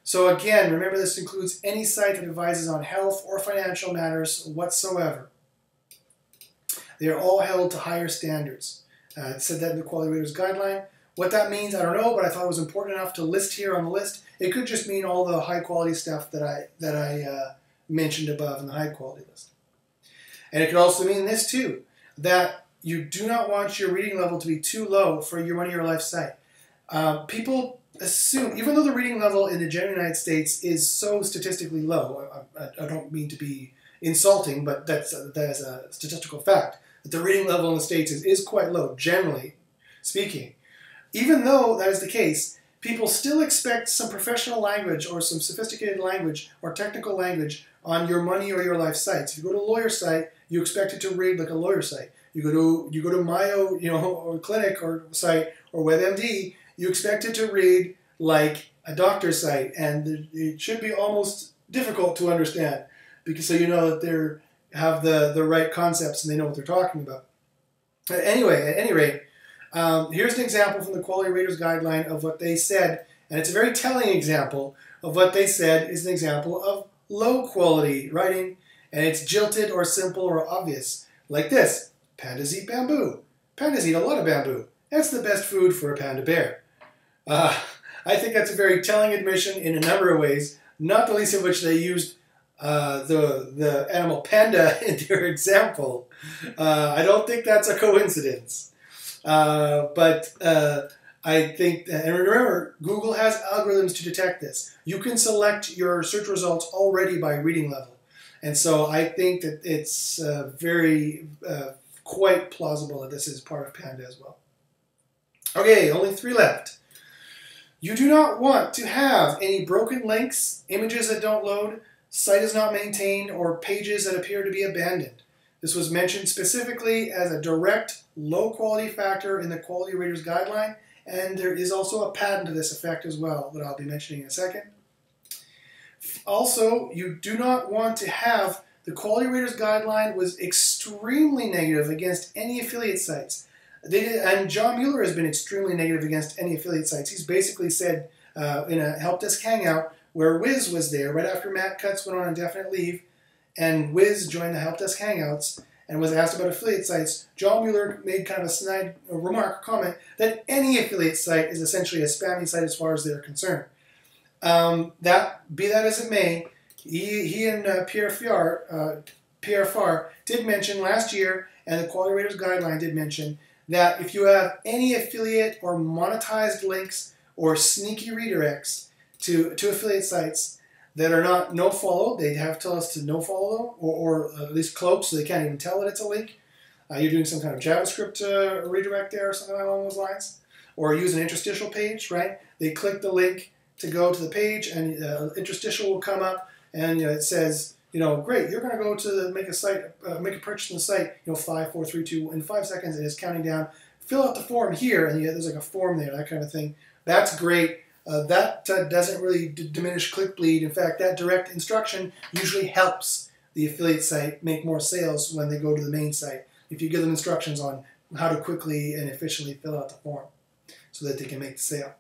So again, remember this includes any site that advises on health or financial matters whatsoever. They are all held to higher standards. It said that in the Quality Raters Guideline. What that means, I don't know, but I thought it was important enough to list here on the list. It could just mean all the high-quality stuff that I mentioned above in the high-quality list. And it could also mean this too, that you do not want your reading level to be too low for your money or life site. People assume, even though the reading level in the general United States is so statistically low, I don't mean to be insulting, but that is a statistical fact, that the reading level in the States is quite low, generally speaking. Even though that is the case, people still expect some professional language or some sophisticated language or technical language on your money or your life sites. If you go to a lawyer site, you expect it to read like a lawyer site. You go to Mayo, or clinic or site or WebMD, you expect it to read like a doctor's site, and it should be almost difficult to understand because so you know that they have the right concepts and they know what they're talking about. Anyway, at any rate, here's an example from the Quality Raters Guideline of what they said, and it's a very telling example of what they said is an example of low quality writing, and it's jilted or simple or obvious, like this. Pandas eat bamboo. Pandas eat a lot of bamboo. That's the best food for a panda bear. I think that's a very telling admission in a number of ways, not the least of which they used the animal panda in their example. I don't think that's a coincidence. But I think, and remember, Google has algorithms to detect this. You can select your search results already by reading level. And so I think that it's quite plausible that this is part of Panda as well. Okay, only 3 left. You do not want to have any broken links, images that don't load, site is not maintained, or pages that appear to be abandoned. This was mentioned specifically as a direct low quality factor in the Quality Raters Guideline, and there is also a patent to this effect as well that I'll be mentioning in a second. Also, you do not want to have the Quality Raters Guideline was extremely negative against any affiliate sites. And John Mueller has been extremely negative against any affiliate sites. He's basically said in a help desk hangout where Wiz was there right after Matt Cutts went on indefinite leave, and Wiz joined the help desk hangouts and was asked about affiliate sites. John Mueller made kind of a snide remark, comment, that any affiliate site is essentially a spammy site as far as they're concerned. Be that as it may, he and Pierre Farr did mention last year, and the Quality Raters Guideline did mention, that if you have any affiliate or monetized links or sneaky redirects to affiliate sites that are not no-follow, they have to tell us to no-follow them, or at least cloak so they can't even tell that it's a link. You're doing some kind of JavaScript redirect there or something along those lines. Or use an interstitial page, right? They click the link to go to the page, and interstitial will come up, and it says, great, you're going to go to make a purchase on the site, 5, 4, 3, 2, in 5 seconds, and it's counting down. Fill out the form here, and there's like a form there, that kind of thing. That's great. That doesn't really diminish click bleed. In fact, that direct instruction usually helps the affiliate site make more sales when they go to the main site, if you give them instructions on how to quickly and efficiently fill out the form so that they can make the sale.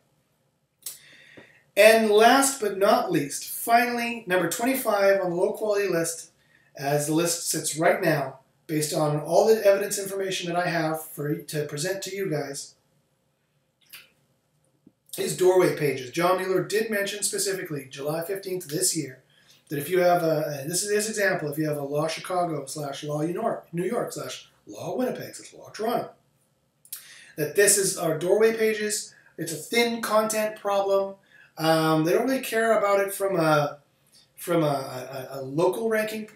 And last but not least, finally, number 25 on the low quality list, as the list sits right now, based on all the evidence information that I have to present to you guys, is doorway pages. John Mueller did mention specifically, July 15th this year, that if you have this is his example, if you have a Law Chicago / Law New York / Law Winnipeg / Law Toronto, that this is our doorway pages. It's a thin content problem. They don't really care about it from a local ranking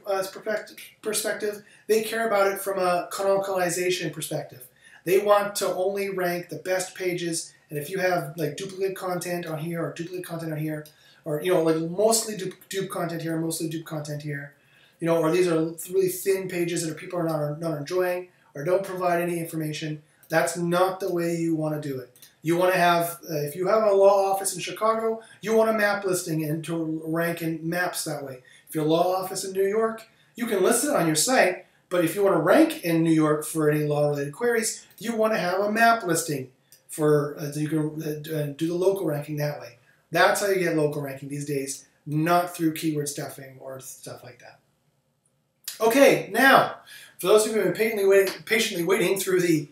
perspective. They care about it from a canonicalization perspective. They want to only rank the best pages And if you have like duplicate content on here or duplicate content on here, or like mostly dupe content here, mostly dupe content here, or these are really thin pages that people are not enjoying or don't provide any information, that's not the way you want to do it. You want to have, if you have a law office in Chicago, you want a map listing and to rank in maps that way. If your law office in New York, you can list it on your site, but if you want to rank in New York for any law-related queries, you want to have a map listing so you can do the local ranking that way. That's how you get local ranking these days, not through keyword stuffing or stuff like that. Okay, now, for those who have been patiently waiting through the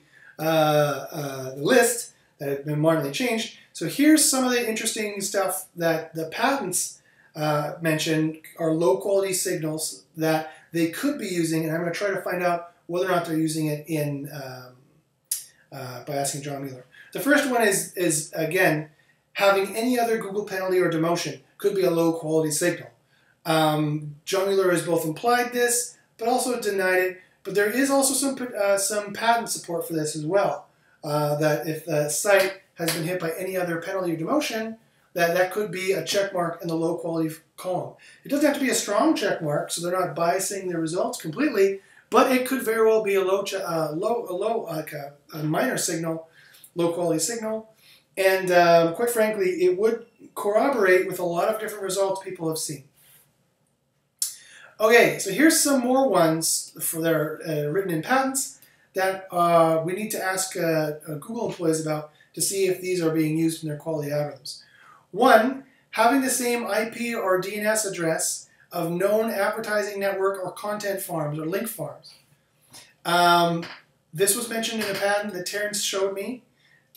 list that have been marginally changed, so here's some of the interesting stuff that the patents mentioned are low-quality signals that they could be using, and I'm going to try to find out whether or not they're using it by asking John Mueller. The first one is again, having any other Google penalty or demotion could be a low-quality signal. John Mueller has both implied this, but also denied it. But there is also some patent support for this as well. That if the site has been hit by any other penalty or demotion, that could be a check mark in the low-quality column. It doesn't have to be a strong check mark, so they're not biasing the results completely. But it could very well be a minor signal, low-quality signal. And quite frankly, it would corroborate with a lot of different results people have seen. Okay, so here's some more ones for their written in patents that we need to ask Google employees about to see if these are being used in their quality algorithms. One, having the same IP or DNS address of known advertising network or content farms or link farms. This was mentioned in a patent that Terrence showed me.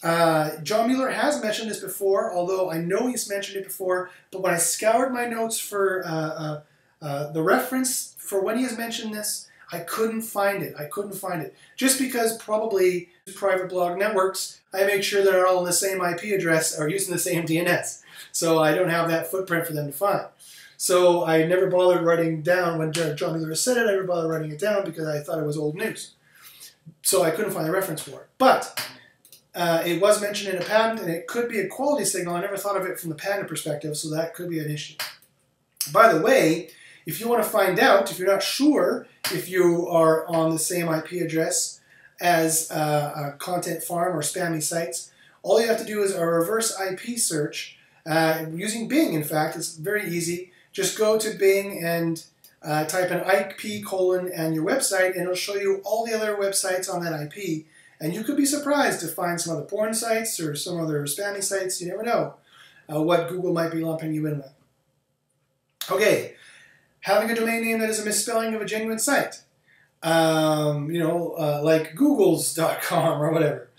John Mueller has mentioned this before, although I know he's mentioned it before, but when I scoured my notes for the reference for when he has mentioned this, I couldn't find it. I couldn't find it. Just because probably private blog networks, I make sure they're all in the same IP address or using the same DNS. So I don't have that footprint for them to find. So I never bothered writing down when John Mueller said it, I never bothered writing it down because I thought it was old news. So I couldn't find a reference for it. But it was mentioned in a patent, and it could be a quality signal. I never thought of it from the patent perspective, so that could be an issue. By the way, if you want to find out, if you're not sure if you are on the same IP address as a content farm or spammy sites, all you have to do is a reverse IP search using Bing. In fact, it's very easy. Just go to Bing and type in IP colon and your website, and it'll show you all the other websites on that IP. And you could be surprised to find some other porn sites or some other spammy sites. You never know what Google might be lumping you in with. Okay, having a domain name that is a misspelling of a genuine site. Like googles.com or whatever.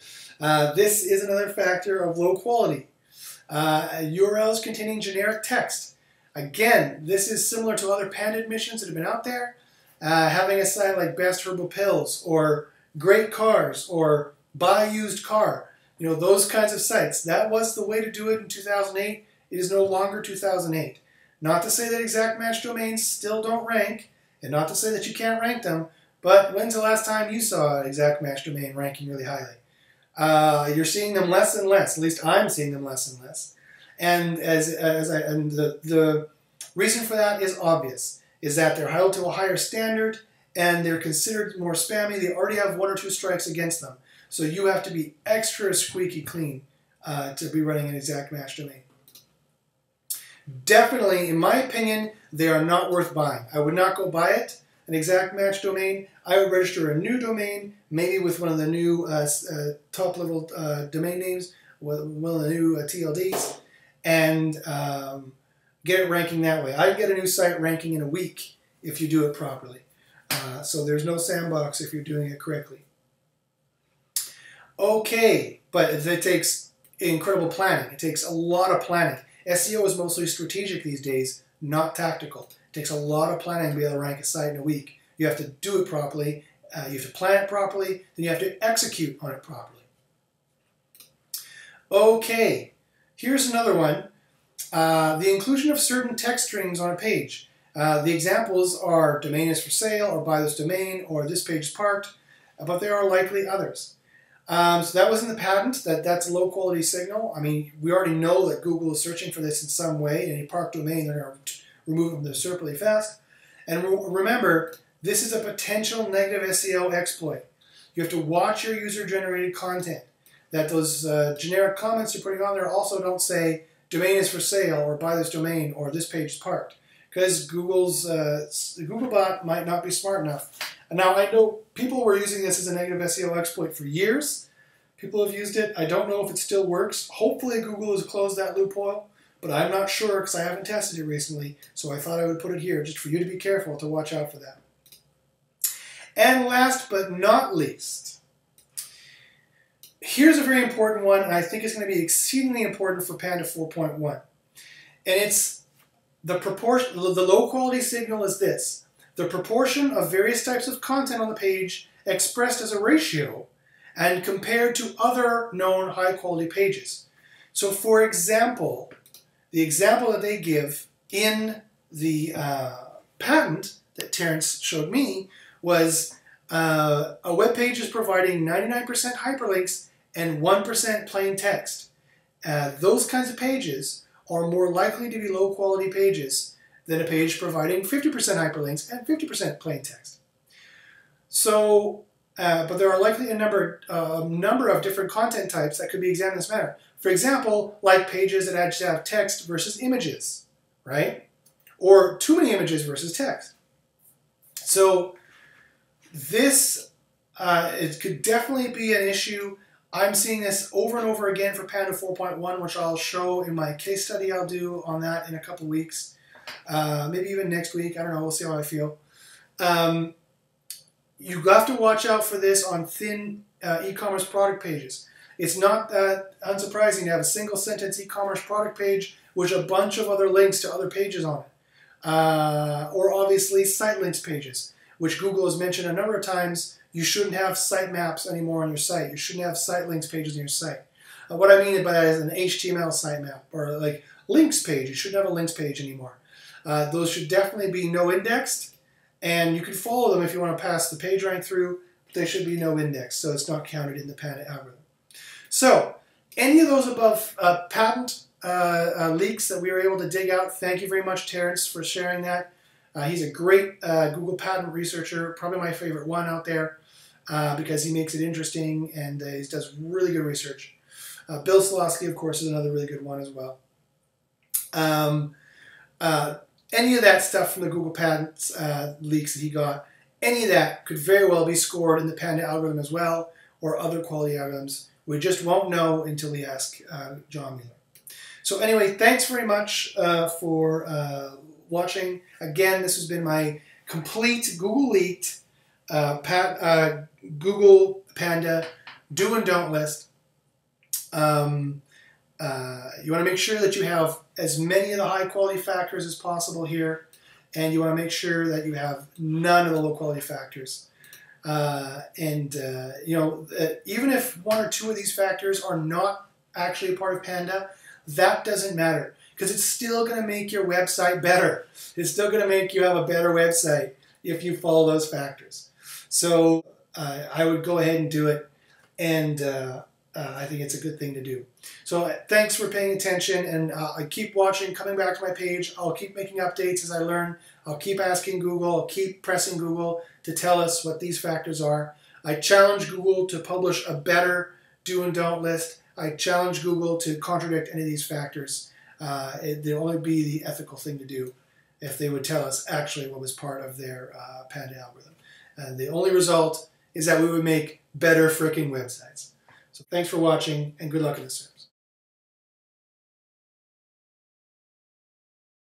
This is another factor of low quality. URLs containing generic text. Again, this is similar to other Panda admissions that have been out there. Having a site like Best Herbal Pills or Great Cars or Buy Used Car. Those kinds of sites. That was the way to do it in 2008. It is no longer 2008. Not to say that exact match domains still don't rank, and not to say that you can't rank them, but when's the last time you saw an exact match domain ranking really highly? You're seeing them less and less. At least I'm seeing them less and less. And the reason for that is obvious, is that they're held to a higher standard and they're considered more spammy. They already have 1 or 2 strikes against them. So you have to be extra squeaky clean to be running an exact match domain. Definitely, in my opinion, they are not worth buying. I would not go buy it, an exact match domain. I would register a new domain, maybe with one of the new top-level domain names, with one of the new TLDs, and get it ranking that way. I'd get a new site ranking in a week if you do it properly. So there's no sandbox if you're doing it correctly. Okay, but it takes incredible planning. It takes a lot of planning. SEO is mostly strategic these days, not tactical. It takes a lot of planning to be able to rank a site in a week. You have to do it properly, you have to plan it properly, then you have to execute on it properly. Okay, here's another one. The inclusion of certain text strings on a page. The examples are domain is for sale, or buy this domain, or this page is parked, but there are likely others. So that was in the patent, that's a low quality signal. I mean, we already know that Google is searching for this in some way. In a park domain, they're going to remove it from their SERP really fast. And remember, this is a potential negative SEO exploit. You have to watch your user-generated content. That those generic comments you're putting on there also don't say, domain is for sale, or buy this domain, or this page is parked. Because Google's Googlebot might not be smart enough. And now, I know people were using this as a negative SEO exploit for years. People have used it. I don't know if it still works. Hopefully Google has closed that loophole, but I'm not sure because I haven't tested it recently. So I thought I would put it here just for you to be careful, to watch out for that. And last but not least, here's a very important one, and I think it's going to be exceedingly important for Panda 4.1. And it's the proportion, the low quality signal is this. The proportion of various types of content on the page expressed as a ratio and compared to other known high-quality pages. So, for example, the example that they give in the patent that Terrence showed me was a web page is providing 99% hyperlinks and 1% plain text. Those kinds of pages are more likely to be low-quality pages than a page providing 50% hyperlinks and 50% plain text. So, but there are likely a number of different content types that could be examined in this manner. For example, like pages that actually have text versus images, right? Or too many images versus text. So this it could definitely be an issue. I'm seeing this over and over again for Panda 4.1, which I'll show in my case study I'll do on that in a couple weeks. Maybe even next week. I don't know. We'll see how I feel. You have to watch out for this on thin e-commerce product pages. It's not that unsurprising to have a single sentence e-commerce product page with a bunch of other links to other pages on it. Or obviously site links pages, which Google has mentioned a number of times. You shouldn't have sitemaps anymore on your site. You shouldn't have site links pages on your site. What I mean by that is an HTML sitemap or like links page. You shouldn't have a links page anymore. Those should definitely be no indexed, and you can follow them if you want to pass the page rank through. They should be no indexed, so it's not counted in the Panda algorithm. So, any of those above patent leaks that we were able to dig out, thank you very much, Terrence, for sharing that. He's a great Google patent researcher, probably my favorite one out there, because he makes it interesting and he does really good research. Bill Slosky, of course, is another really good one as well. Any of that stuff from the Google patents leaks that he got, any of that could very well be scored in the Panda algorithm as well, or other quality algorithms. We just won't know until we ask John Mueller. So anyway, thanks very much for watching. Again, this has been my complete Google leaked Google Panda do and don't list. You want to make sure that you have as many of the high quality factors as possible here, and you want to make sure that you have none of the low quality factors. Even if one or two of these factors are not actually a part of Panda, that doesn't matter, because it's still going to make your website better. It's still going to make you have a better website if you follow those factors. So I would go ahead and do it, and I think it's a good thing to do. So thanks for paying attention, and I keep watching, coming back to my page. I'll keep making updates as I learn. I'll keep asking Google. I'll keep pressing Google to tell us what these factors are. I challenge Google to publish a better do and don't list. I challenge Google to contradict any of these factors. It'd only be the ethical thing to do if they would tell us actually what was part of their Panda algorithm. And the only result is that we would make better fricking websites. So thanks for watching, and good luck in this.